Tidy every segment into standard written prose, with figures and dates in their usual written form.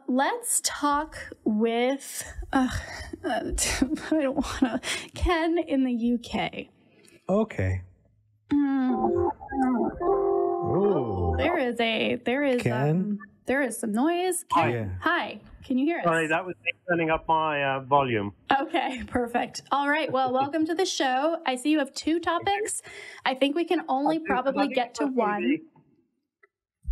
Let's talk with I don't want to Ken in the UK. Okay. Oh, there is Ken? There is some noise. Ken, Yeah. Hi. Can you hear us? Sorry, that was me turning up my volume. Okay, perfect. All right. Well, welcome to the show. I see you have two topics. I think we can only probably get to one.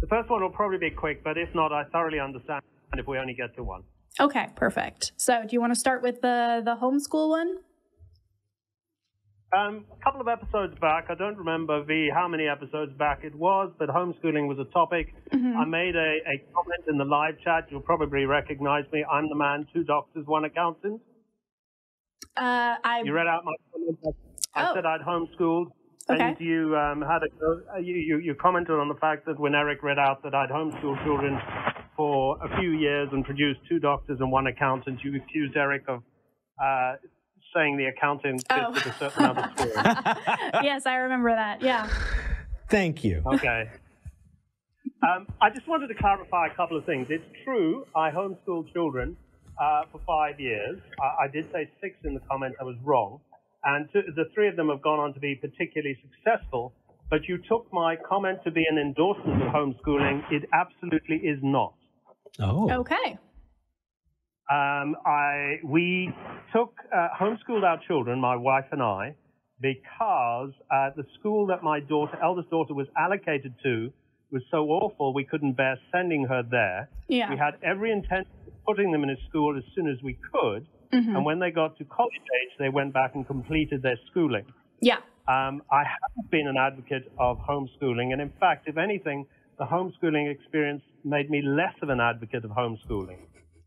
The first one will probably be quick, but if not, I thoroughly understand if we only get to one. Okay, perfect. So do you want to start with the homeschool one? A couple of episodes back, I don't remember how many episodes back it was, but homeschooling was a topic. I made a comment in the live chat. You'll probably recognize me. I'm the man, 2 doctors, 1 accountant. You read out my comment. I said I'd homeschooled. Okay. And you you commented on the fact that when Eric read out that I'd homeschooled children for a few years and produced 2 doctors and 1 accountant, you accused Eric of saying the accounting fits with a certain other story. Yes, I remember that. Yeah. Thank you. Okay. I just wanted to clarify a couple of things. It's true, I homeschooled children for 5 years. I did say 6 in the comments. I was wrong. And the 3 of them have gone on to be particularly successful. But you took my comment to be an endorsement of homeschooling. It absolutely is not. Oh. Okay. We homeschooled our children, my wife and I, because the school that my eldest daughter was allocated to was so awful we couldn't bear sending her there. Yeah. We had every intention of putting them in a school as soon as we could. And when they got to college age, they went back and completed their schooling. Yeah. I haven't been an advocate of homeschooling. And in fact, if anything, the homeschooling experience made me less of an advocate of homeschooling.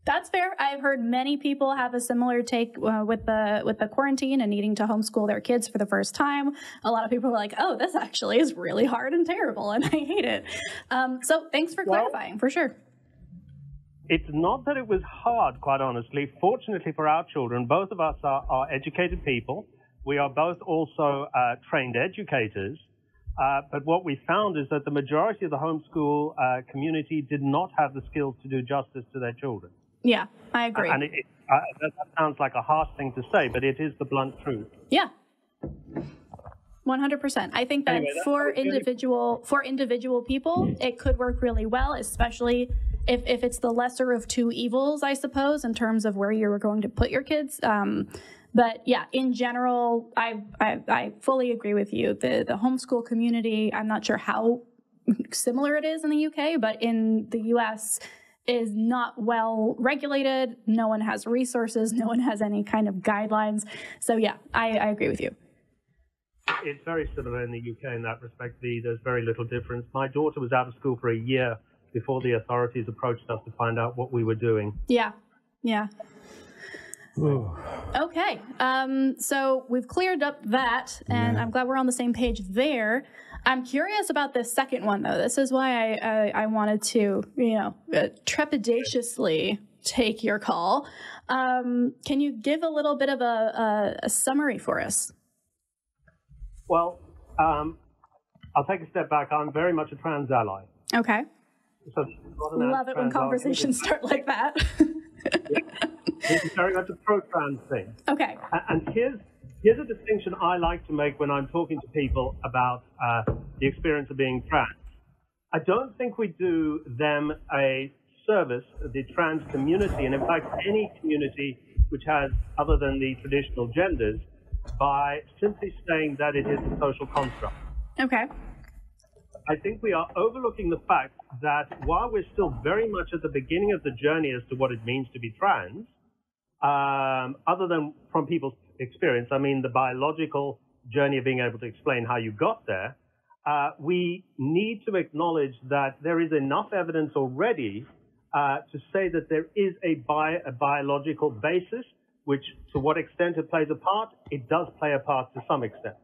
That's fair. I've heard many people have a similar take with the quarantine and needing to homeschool their kids for the first time. A lot of people are like, oh, this actually is really hard and terrible, and I hate it. So thanks for clarifying, for sure. It's not that it was hard, quite honestly. Fortunately for our children, both of us are educated people. We are both also trained educators. But what we found is that the majority of the homeschool community did not have the skills to do justice to their children. Yeah, I agree. And that sounds like a harsh thing to say, but it is the blunt truth. Yeah. 100%. I think that Anyway, for individual people, it could work really well, especially if it's the lesser of 2 evils, I suppose, in terms of where you're going to put your kids. But yeah, in general, I fully agree with you. The homeschool community, I'm not sure how similar it is in the UK, but in the US is not well regulated. No one has resources. No one has any kind of guidelines. So yeah, I agree with you. It's very similar in the UK in that respect. There's very little difference. My daughter was out of school for a year before the authorities approached us to find out what we were doing. Yeah, yeah. Ooh. Okay, so we've cleared up that, and I'm glad we're on the same page there. I'm curious about this second one, though. This is why I wanted to, trepidatiously take your call. Can you give a little bit of a summary for us? Well, I'll take a step back. I'm very much a trans ally. Okay. So love it when conversations start like that. It's very much a pro-trans thing. Okay. And here's a distinction I like to make when I'm talking to people about the experience of being trans. I don't think we do them a service, the trans community, and in fact any community which has other than the traditional genders, by simply saying that it is a social construct. Okay. I think we are overlooking the fact that while we're still very much at the beginning of the journey as to what it means to be trans, other than from people's experience, I mean the biological journey of being able to explain how you got there, we need to acknowledge that there is enough evidence already to say that there is a biological basis, which to what extent it plays a part, it does play a part to some extent.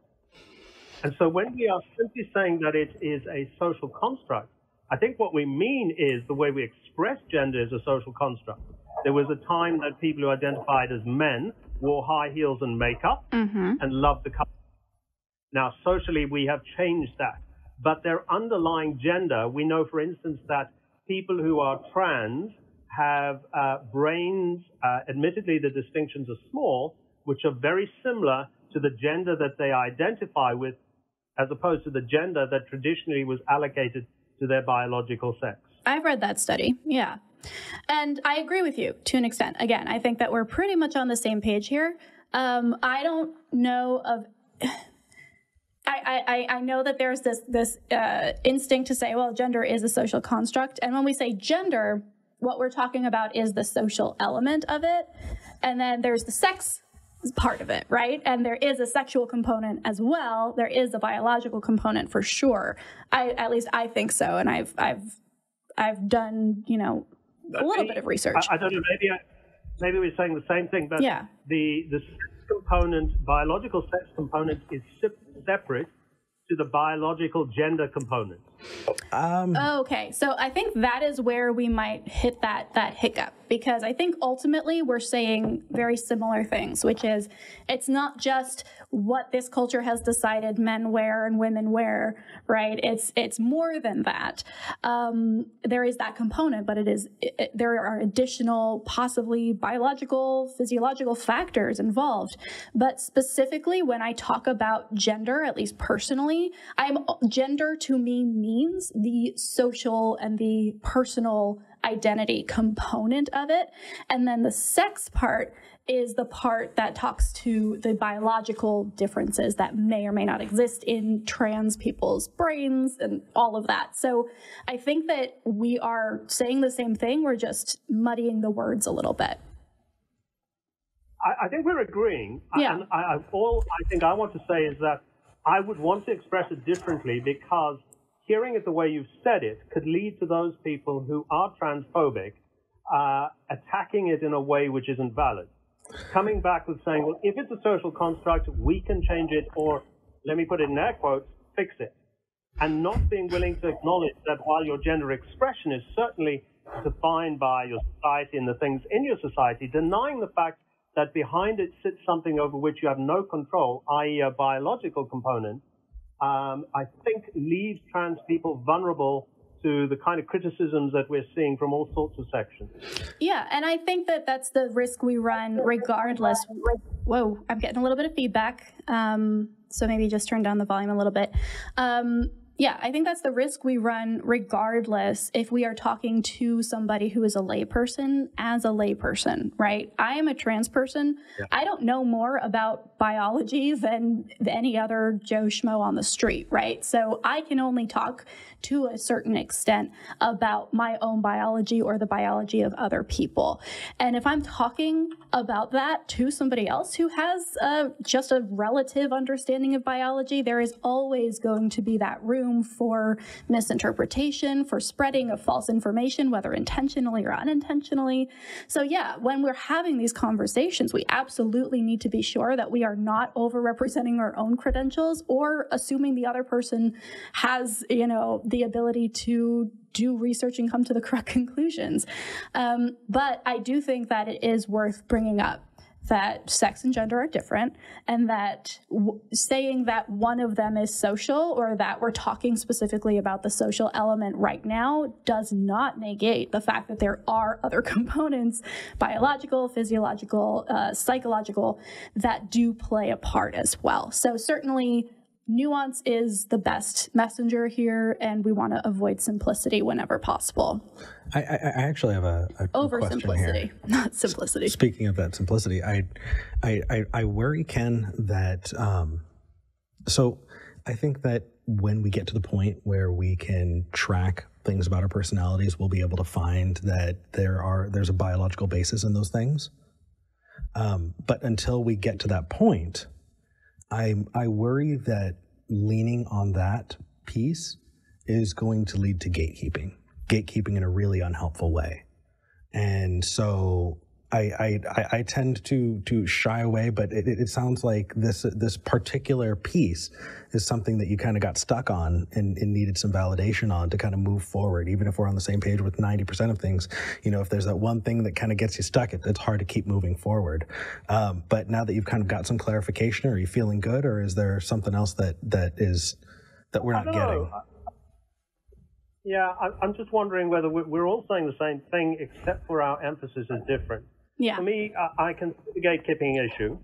And so when we are simply saying that it is a social construct, I think what we mean is the way we express gender is a social construct. There was a time that people who identified as men wore high heels and makeup and loved the color. Now, socially, we have changed that. But their underlying gender, we know, for instance, that people who are trans have brains, admittedly the distinctions are small, which are very similar to the gender that they identify with, as opposed to the gender that traditionally was allocated to their biological sex. I've read that study, yeah. And I agree with you to an extent. Again, I think that we're pretty much on the same page here. I don't know of... I know that there's this instinct to say, well, gender is a social construct. And when we say gender, what we're talking about is the social element of it. And then there's the sex part of it, right? And there is a sexual component as well. There is a biological component for sure. At least I think so. And I've done, a little bit of research. I don't know, maybe we're saying the same thing, but yeah. The sex component, biological sex component is separate to the biological gender component. Okay, so I think that is where we might hit that hiccup, because I think ultimately we're saying very similar things, which is it's not just what this culture has decided men wear and women wear, right? It's more than that. There is that component, but there are additional, possibly biological, physiological factors involved. But specifically, when I talk about gender, at least personally, gender to me means the social and the personal identity component of it. And then the sex part is the part that talks to the biological differences that may or may not exist in trans people's brains and all of that. So I think that we are saying the same thing. We're just muddying the words a little bit. I think we're agreeing. Yeah. And all I think I want to say is that I would want to express it differently, because hearing it the way you've said it could lead to those people who are transphobic attacking it in a way which isn't valid. Coming back with saying, well, if it's a social construct, we can change it, or, let me put it in air quotes, fix it. And not being willing to acknowledge that while your gender expression is certainly defined by your society and the things in your society, denying the fact that behind it sits something over which you have no control, i.e. a biological component, I think leaves trans people vulnerable to the kind of criticisms that we're seeing from all sorts of sections. Yeah, and I think that that's the risk we run regardless. Whoa, I'm getting a little bit of feedback, so maybe just turn down the volume a little bit. Yeah, I think that's the risk we run regardless if we are talking to somebody who is a layperson as a layperson, right? I am a trans person. Yeah. I don't know more about biology than any other Joe Schmo on the street, right? So I can only talk to a certain extent about my own biology or the biology of other people. And if I'm talking about that to somebody else who has just a relative understanding of biology, there is always going to be that room for misinterpretation, for spreading of false information, whether intentionally or unintentionally. So yeah, when we're having these conversations, we absolutely need to be sure that we are not overrepresenting our own credentials or assuming the other person has, the ability to do research and come to the correct conclusions. But I do think that it is worth bringing up that sex and gender are different, and that saying that one of them is social, or that we're talking specifically about the social element right now, does not negate the fact that there are other components, biological, physiological, psychological, that do play a part as well. So certainly nuance is the best messenger here, and we want to avoid simplicity whenever possible. I actually have a oversimplicity, not simplicity. Speaking of that simplicity, I worry, Ken, that so I think that when we get to the point where we can track things about our personalities, we'll be able to find that there's a biological basis in those things. But until we get to that point, I worry that leaning on that piece is going to lead to gatekeeping in a really unhelpful way. And so I tend to shy away, but it sounds like this particular piece is something that you kind of got stuck on and needed some validation on to kind of move forward. Even if we're on the same page with 90% of things, if there's that one thing that kind of gets you stuck, it's hard to keep moving forward. But now that you've kind of got some clarification, are you feeling good, or is there something else that we're not getting? Yeah, I'm just wondering whether we're all saying the same thing, except for our emphasis is different. Yeah. For me, I can see the gatekeeping issue,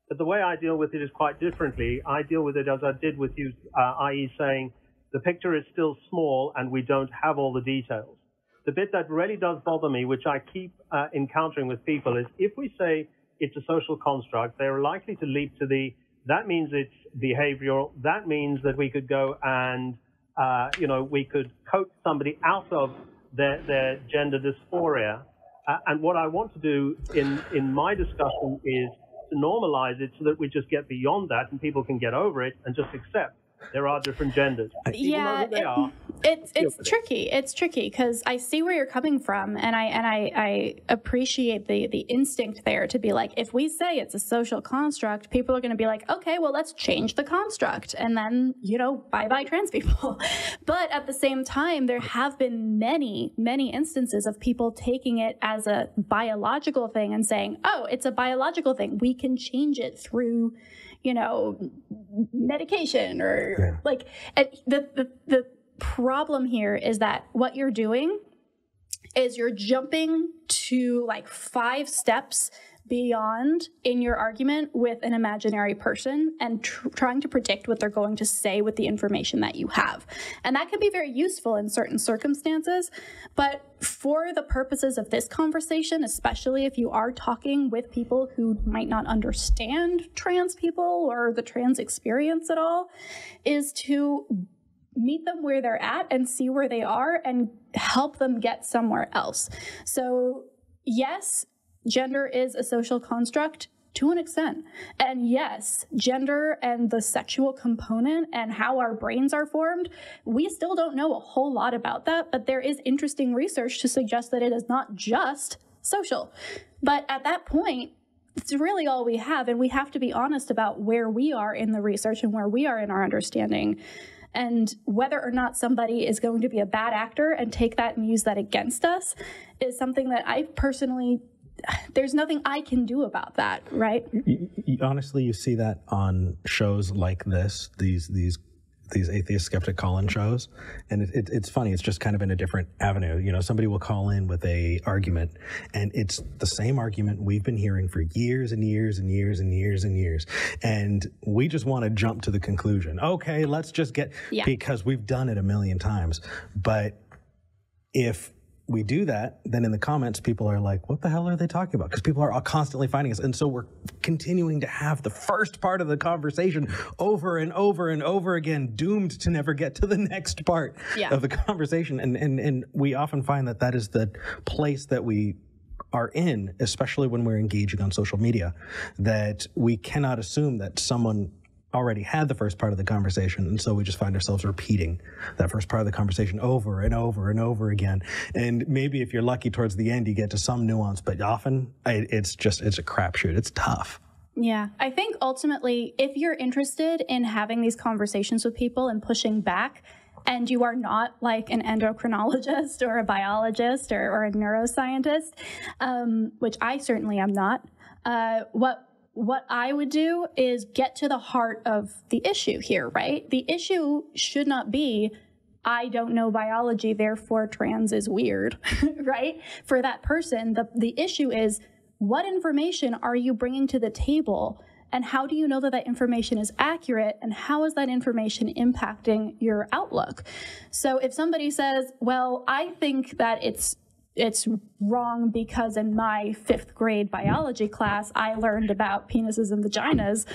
but the way I deal with it is quite differently. I deal with it as I did with you, i.e. saying the picture is still small and we don't have all the details. The bit that really does bother me, which I keep encountering with people, is if we say it's a social construct, they're likely to leap to that means it's behavioral. That means that we could go and, we could coach somebody out of their gender dysphoria. And what I want to do in my discussion is to normalize it so that we just get beyond that and people can get over it and just accept there are different genders. Yeah, it's tricky. It's tricky because I see where you're coming from, and I appreciate the instinct there to be like, if we say it's a social construct, people are going to be like, okay, well, let's change the construct, and then bye trans people. But at the same time, there have been many instances of people taking it as a biological thing and saying, oh, it's a biological thing. We can change it through medication or like the problem here is that what you're doing is you're jumping to like 5 steps beyond in your argument with an imaginary person and trying to predict what they're going to say with the information that you have. And that can be very useful in certain circumstances, but for the purposes of this conversation, especially if you are talking with people who might not understand trans people or the trans experience at all, is to meet them where they're at and see where they are and help them get somewhere else. So yes, gender is a social construct to an extent. And yes, gender and the sexual component and how our brains are formed, we still don't know a whole lot about that, but there is interesting research to suggest that it is not just social. But at that point, it's really all we have, and we have to be honest about where we are in the research and where we are in our understanding. And whether or not somebody is going to be a bad actor and take that and use that against us is something that I personally, there's nothing I can do about that, right? Honestly, you see that on shows like this, these atheist skeptic call-in shows, and it's funny. It's just kind of in a different avenue. Somebody will call in with a argument, and it's the same argument we've been hearing for years and years and years and years and years, and we just want to jump to the conclusion. Okay, let's just because we've done it a million times. But if we do that, then in the comments, people are like, what the hell are they talking about? Because people are constantly finding us. And so we're continuing to have the first part of the conversation over and over and over again, doomed to never get to the next part of the conversation. And we often find that is the place that we are in, especially when we're engaging on social media, that we cannot assume that someone already had the first part of the conversation, and so we just find ourselves repeating that first part of the conversation over and over and over again. And maybe if you're lucky towards the end, you get to some nuance, but often it's a crapshoot. It's tough. Yeah, I think ultimately, if you're interested in having these conversations with people and pushing back, and you are not like an endocrinologist or a biologist or a neuroscientist, which I certainly am not, what I would do is get to the heart of the issue here, right? The issue should not be, I don't know biology, therefore trans is weird, right? For that person, the issue is, what information are you bringing to the table, and how do you know that information is accurate, and how is that information impacting your outlook? So if somebody says, well, I think that it's wrong because in my 5th grade biology class, I learned about penises and vaginas,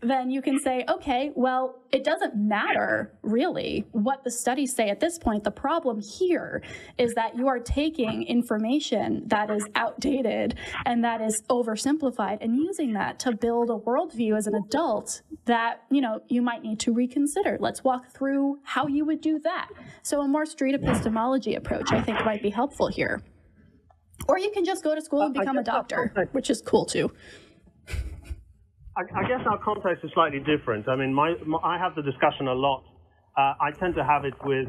then you can say, okay, well, it doesn't matter really what the studies say at this point. The problem here is that you are taking information that is outdated and that is oversimplified and using that to build a worldview as an adult that, you might need to reconsider. Let's walk through how you would do that. So a more street epistemology approach, I think, might be helpful here. Or you can just go to school and become a doctor, which is cool too. I guess our context is slightly different. I mean, I have the discussion a lot. I tend to have it with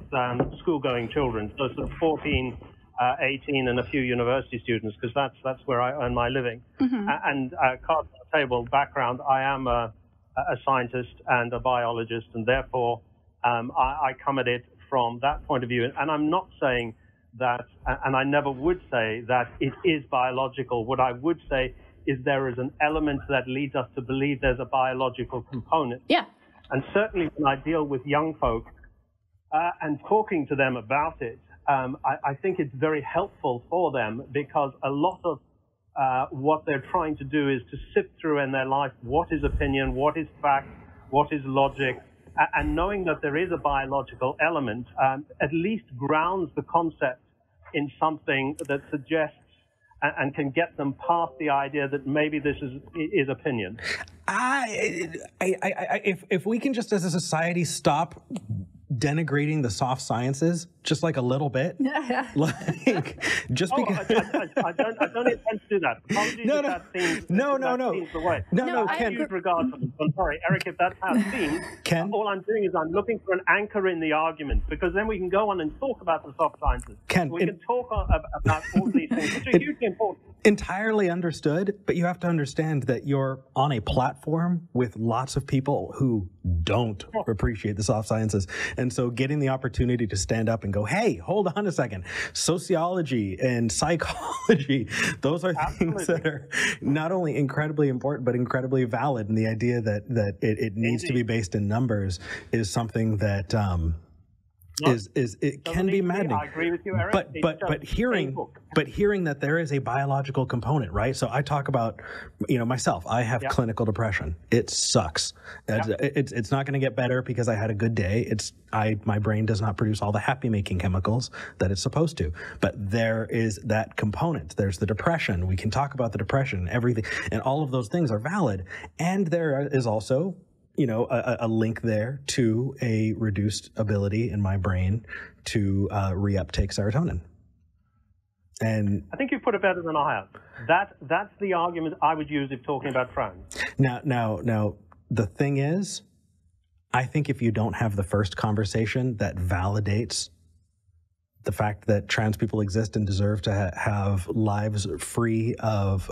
school-going children, so sort of 14, 18, and a few university students, because that's where I earn my living. Mm-hmm. And cards on the table background, I am a scientist and a biologist, and therefore I come at it from that point of view. And I'm not saying that, and I never would say that it is biological. What I would say is there is an element that leads us to believe there's a biological component. Yeah. And certainly when I deal with young folk and talking to them about it, I think it's very helpful for them, because a lot of what they're trying to do is to sift through in their life what is opinion, what is fact, what is logic, and knowing that there is a biological element at least grounds the concept in something that suggests and can get them past the idea that maybe this is opinion. If we can just as a society stop denigrating the soft sciences just like a little bit, like just because I don't intend to do that. Apologies if that seems the way. No, Ken. Huge regard for them. I'm sorry, Eric, if that's how it seems. Ken? All I'm doing is I'm looking for an anchor in the argument, because then we can go on and talk about the soft sciences. Ken, we can talk about all these things, which are hugely important. Entirely understood, but you have to understand that you're on a platform with lots of people who don't appreciate the soft sciences. And so getting the opportunity to stand up and go, hey, hold on a second, sociology and psychology, those are things that are not only incredibly important, but incredibly valid. And the idea that it needs to be based in numbers is something that it can be maddening. I agree with you, Eric. But hearing that there is a biological component, right? So I talk about, myself. I have clinical depression. It sucks. It's not going to get better because I had a good day. My brain does not produce all the happy making chemicals that it's supposed to. But there is that component. There's the depression. We can talk about the depression, everything, and all of those things are valid. And there is also a link there to a reduced ability in my brain to reuptake serotonin. And I think you put it better than I have. That's the argument I would use if talking about trans. Now, the thing is, I think if you don't have the first conversation that validates the fact that trans people exist and deserve to have lives free of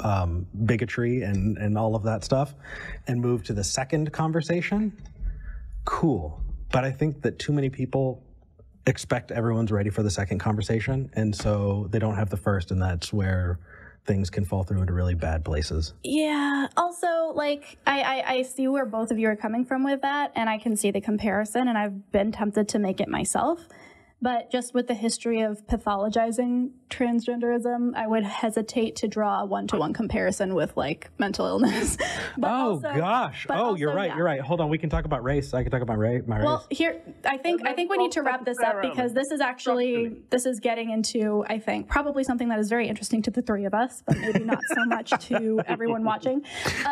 bigotry and all of that stuff, and move to the second conversation, cool. But I think that too many people expect everyone's ready for the second conversation, and so they don't have the first, and that's where things can fall through into really bad places. Yeah. Also, I see where both of you are coming from with that, and I can see the comparison, and I've been tempted to make it myself. But just with the history of pathologizing transgenderism, I would hesitate to draw a one-to-one comparison with mental illness. Gosh. You're right. You're right. Hold on. We can talk about race. I can talk about my race. Well, here, I think we need to wrap this up, because this is getting into, I think, probably something that is very interesting to the three of us, but maybe not so much to everyone watching.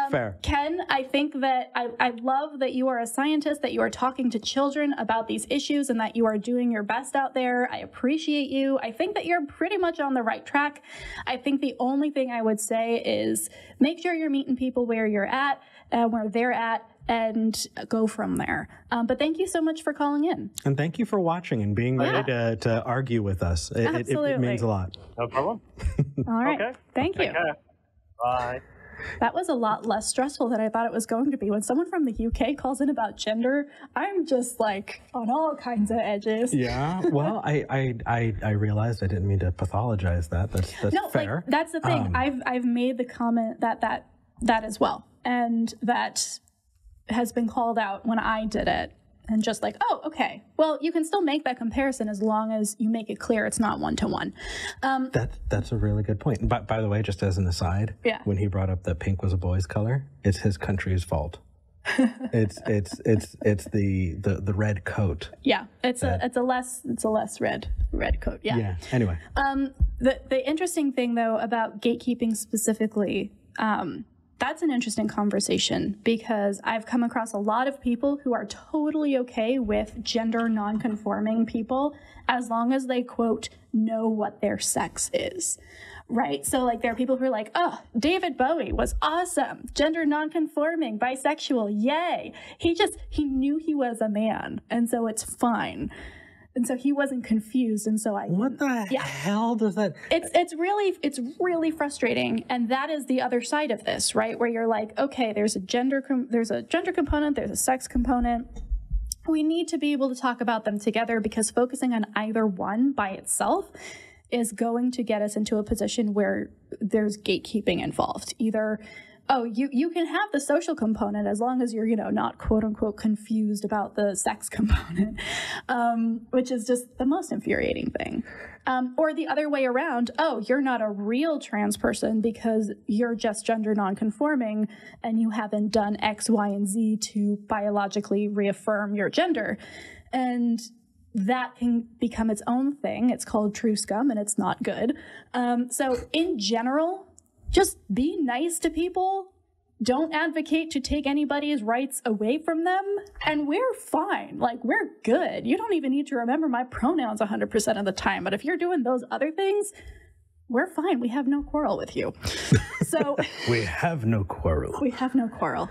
Fair. Ken, I think that I love that you are a scientist, that you are talking to children about these issues, and that you are doing your best out there. I appreciate you. I think that you're pretty much on the right track. I think the only thing I would say is make sure you're meeting people where you're at, where they're at, and go from there. But thank you so much for calling in. And thank you for watching and being ready to argue with us. It means a lot. No problem. All right. Okay. Thank you. Take care. Bye. That was a lot less stressful than I thought it was going to be. When someone from the UK calls in about gender, I'm just on all kinds of edges. Yeah. Well, I realized I didn't mean to pathologize that. That's fair. That's the thing. I've made the comment that as well, and that has been called out when I did it. And just oh, okay. Well, you can still make that comparison as long as you make it clear it's not one-to-one. That's a really good point. By the way, just as an aside, when he brought up that pink was a boy's color, it's his country's fault. It's the red coat. Yeah, it's a less red coat. Yeah. Yeah. Anyway. The interesting thing though about gatekeeping specifically. That's an interesting conversation, because I've come across a lot of people who are totally okay with gender nonconforming people as long as they, quote, know what their sex is, right? So there are people who are oh, David Bowie was awesome, gender nonconforming, bisexual, yay. He knew he was a man, and so it's fine. And so he wasn't confused, and so What the hell does that? It's really frustrating, and that is the other side of this, right? Where you're okay, there's a gender component, there's a sex component. we need to be able to talk about them together, because focusing on either one by itself is going to get us into a position where there's gatekeeping involved. Either, oh, you can have the social component as long as you're, not quote unquote confused about the sex component, which is just the most infuriating thing. Or the other way around, oh, you're not a real trans person because you're just gender nonconforming and you haven't done X, Y, and Z to biologically reaffirm your gender. And that can become its own thing. It's called true scum, and it's not good. So in general, just be nice to people. Don't advocate to take anybody's rights away from them, and we're fine. Like, we're good. You don't even need to remember my pronouns 100% of the time, but if you're doing those other things, we're fine. We have no quarrel with you. So we have no quarrel. We have no quarrel.